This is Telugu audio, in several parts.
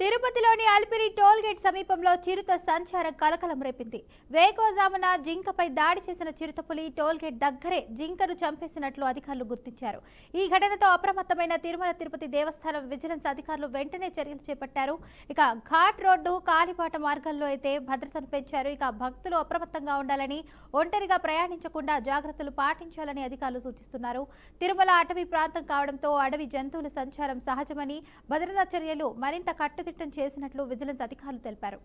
తిరుపతిలోని అలిపిరి టోల్ గేట్ సమీపంలో చిరుత సంచారం కలకలం రేపింది. వేకోజామున జింకపై దాడి చేసిన చిరుతపులి టోల్ గేట్ దగ్గరే జింకను చంపేసినట్లు అధికారులు గుర్తించారు. ఈ ఘటనతో అప్రమత్తమైన తిరుమల తిరుపతి దేవస్థానం విజిలెన్స్ అధికారులు వెంటనే చర్యలు చేపట్టారు. ఇక ఘాట్ రోడ్డు కాలిబాట మార్గాల్లో అయితే భద్రతను పెంచారు. ఇక భక్తులు అప్రమత్తంగా ఉండాలని, ఒంటరిగా ప్రయాణించకుండా జాగ్రత్తలు పాటించాలని అధికారులు సూచిస్తున్నారు. తిరుమల అటవీ ప్రాంతం కావడంతో అడవి జంతువుల సంచారం సహజమని, భద్రతా చర్యలు మరింత కట్టుదిట్టం చేసినట్లు విజిలెన్స్ అధికారులు తెలిపారు.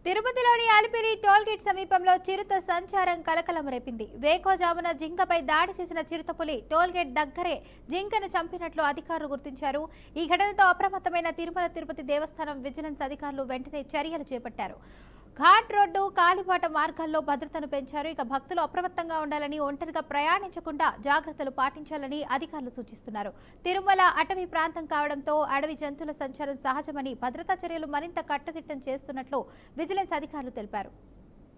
తిరుపతిలోని అలిపిరి టోల్ గేట్ సమీపంలో చిరుత సంచారం కలకలం రేపింది. వేకోజామున జింకపై దాడి చేసిన చిరుతపులి టోల్ గేట్ దగ్గరే జింకను చంపినట్లు అధికారులు గుర్తించారు. ఈ ఘటనతో అప్రమత్తమైన తిరుమల తిరుపతి దేవస్థానం విజిలెన్స్ అధికారులు వెంటనే చర్యలు చేపట్టారు. ఘాట్ రోడ్డు కాలిబాట మార్గాల్లో భద్రతను పెంచారు. ఇక భక్తులు అప్రమత్తంగా ఉండాలని, ఒంటరిగా ప్రయాణించకుండా జాగ్రత్తలు పాటించాలని అధికారులు సూచిస్తున్నారు. తిరుమల అటవీ ప్రాంతం కావడంతో అడవి జంతువుల సంచారం సహజమని, భద్రతా చర్యలు మరింత కట్టుదిట్టం చేస్తున్నట్లు విజిలెన్స్ అధికారులు తెలిపారు.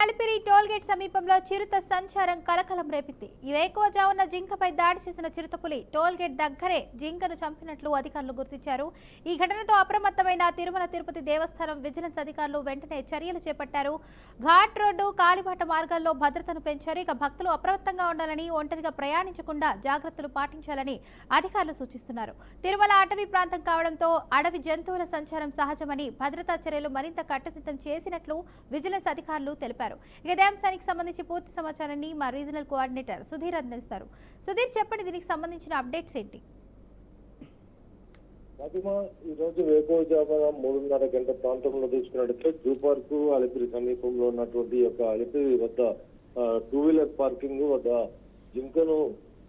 అలిపిరి టోల్ గేట్ సమీపంలో చిరుత సంచారం కలకలం రేపింది. వేకువజామున జింకపై దాడి చేసిన చిరుతపులి టోల్ గేట్ దగ్గరే జింకను చంపినట్లు అధికారులు గుర్తించారు. ఈ ఘటనతో అప్రమత్తమైన తిరుమల తిరుపతి దేవస్థానం విజిలెన్స్ అధికారులు వెంటనే చర్యలు చేపట్టారు. ఘాట్ రోడ్డు కాలిబాట మార్గాల్లో భద్రతను పెంచారు. ఇక భక్తులు అప్రమత్తంగా ఉండాలని, ఒంటరిగా ప్రయాణించకుండా జాగ్రత్తలు పాటించాలని అధికారులు సూచిస్తున్నారు. తిరుమల అటవీ ప్రాంతం కావడంతో అడవి జంతువుల సంచారం సహజమని, భద్రతా చర్యలు మరింత కట్టుదిట్టం చేసినట్లు విజిలెన్స్ అధికారులు తెలిపారు. ఇదే అంశానికి సంబంధించి పూర్తి సమాచారాన్ని మా రీజనల్ కోఆర్డినేటర్ సుధీర్ అందిస్తారు. సుధీర్, చెప్పండి, దీనికి సంబంధించిన అప్డేట్స్ ఏంటి? ఈ రోజు వేకోజామున 3:30 గంటల ప్రాంతంలో తీసుకున్నట్లయితే జూ పార్కు అలిపిరి సమీపంలో ఉన్నటువంటి యొక్క అలిపిరి వద్ద 2 వీలర్ పార్కింగ్ వద్ద జింకను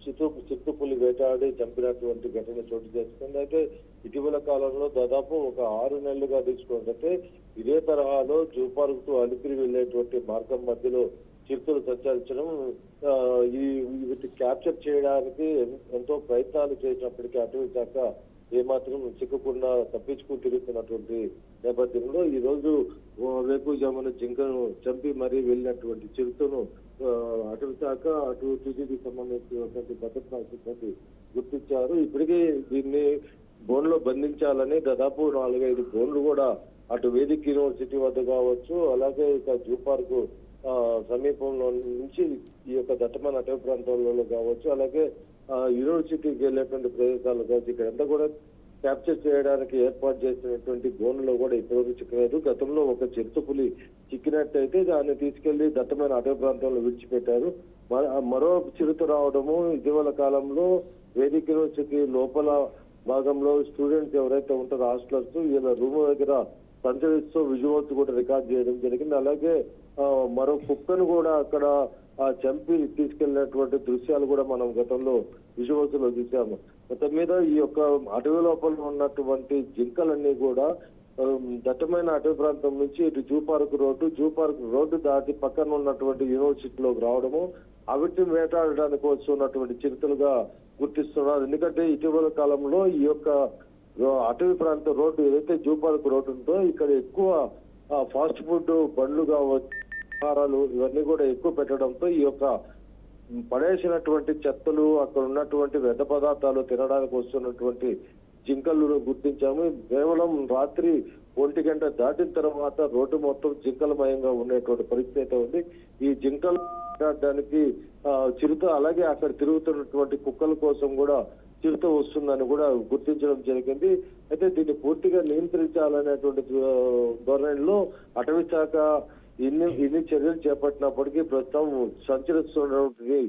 చిత్తుపులి వేటాడి చంపినటువంటి ఘటన చోటు చేసుకుంది. అయితే ఇటీవల కాలంలో దాదాపు ఒక 6 నెలలుగా తీసుకున్నట్లయితే ఇదే తరహాలో జూ పార్క్ టు అలిపిరి వెళ్లేటువంటి మార్గం మధ్యలో చిరుతలు సంచరించడం, వీటిని క్యాప్చర్ చేయడానికి ఎంతో ప్రయత్నాలు చేసినప్పటికీ అటవీ శాఖ ఏమాత్రం చిక్కకుండా తప్పించుకుని తిరుగుతున్నటువంటి నేపథ్యంలో ఈ రోజు వేకువజామున జింకను చంపి మరీ వెళ్ళినటువంటి చిరుతను అటవీ శాఖ, అటు టీటీడీకి సంబంధించినటువంటి భద్రతా సిబ్బంది గుర్తించారు. ఇప్పటికే దీన్ని బోన్లో బంధించాలని దాదాపు 4-5 బోన్లు కూడా అటు వేదిక్ యూనివర్సిటీ వద్ద కావచ్చు, అలాగే ఇక జూ పార్కు సమీపంలో నుంచి ఈ యొక్క దట్టమైన అటవీ ప్రాంతాలలో కావచ్చు, అలాగే యూనివర్సిటీకి వెళ్ళేటువంటి ప్రదేశాలు కావచ్చు, ఇక్కడ ఎంత కూడా క్యాప్చర్ చేయడానికి ఏర్పాటు చేసినటువంటి బోన్లో కూడా ఇప్పటివరకు చిక్కలేదు. గతంలో ఒక చిరుతపులి చిక్కినట్టయితే దాన్ని తీసుకెళ్లి దట్టమైన అటవీ ప్రాంతంలో విడిచిపెట్టారు. మరో చిరుత రావడము ఇటీవల కాలంలో వేదిక్ యూనివర్సిటీ లోపల భాగంలో స్టూడెంట్స్ ఎవరైతే ఉంటారో హాస్టలర్స్, వీళ్ళ రూమ్ దగ్గర సంచరిస్తూ విజువల్స్ కూడా రికార్డ్ చేయడం జరిగింది. అలాగే మరో కుక్కను కూడా అక్కడ చంపి తీసుకెళ్లినటువంటి దృశ్యాలు కూడా మనం గతంలో విజువల్స్ లో చూసాము. మొత్తం మీద ఈ యొక్క అటవీ లోపల ఉన్నటువంటి జింకలన్నీ కూడా దట్టమైన అటవీ ప్రాంతం నుంచి ఇటు జూ పార్క్ రోడ్డు దాటి పక్కన ఉన్నటువంటి యూనివర్సిటీలోకి రావడము, అవిటిని వేటాడడానికి వస్తున్నటువంటి చిరుతలుగా గుర్తిస్తున్నారు. ఎందుకంటే ఇటీవల కాలంలో ఈ యొక్క అటవీ ప్రాంత రోడ్డు ఏదైతే జూ పార్క్ రోడ్డు ఉందో ఇక్కడ ఎక్కువ ఫాస్ట్ ఫుడ్ బండ్లు కావచ్చు, ఆహారాలు ఇవన్నీ కూడా ఎక్కువ పెట్టడంతో ఈ యొక్క పడేసినటువంటి చెత్తలు, అక్కడ ఉన్నటువంటి వ్యర్థ పదార్థాలు తినడానికి వస్తున్నటువంటి జింకలు గుర్తించాము. కేవలం రాత్రి 1 గంట దాటిన తర్వాత రోడ్డు మొత్తం జింకలమయంగా ఉండేటువంటి పరిస్థితి ఉంది. ఈ జింకలు దానికి చిరుత, అలాగే అక్కడ తిరుగుతున్నటువంటి కుక్కల కోసం కూడా చిరుత వస్తుందని కూడా గుర్తించడం జరిగింది. అయితే దీన్ని పూర్తిగా నియంత్రించాలనేటువంటి ధోరణిలో అటవీ శాఖ ఇన్ని చర్యలు చేపట్టినప్పటికీ ప్రస్తుతం సంచరిస్తున్నటువంటి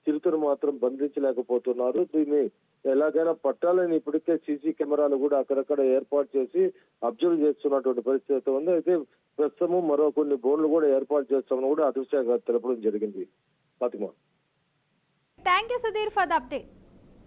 చిరుతను మాత్రం బంధించలేకపోతున్నారు. దీన్ని ఎలాగైనా పట్టాలని ఇప్పటికే సీసీ కెమెరాలు కూడా అక్కడక్కడ ఏర్పాటు చేసి అబ్జర్వ్ చేస్తున్నటువంటి పరిస్థితి ఉంది. అయితే ప్రస్తుతం మరో కొన్ని బోన్లు కూడా ఏర్పాటు చేస్తామని కూడా అటవీ శాఖ తెలపడం జరిగింది. Fatima, thank you Sudheer for the update.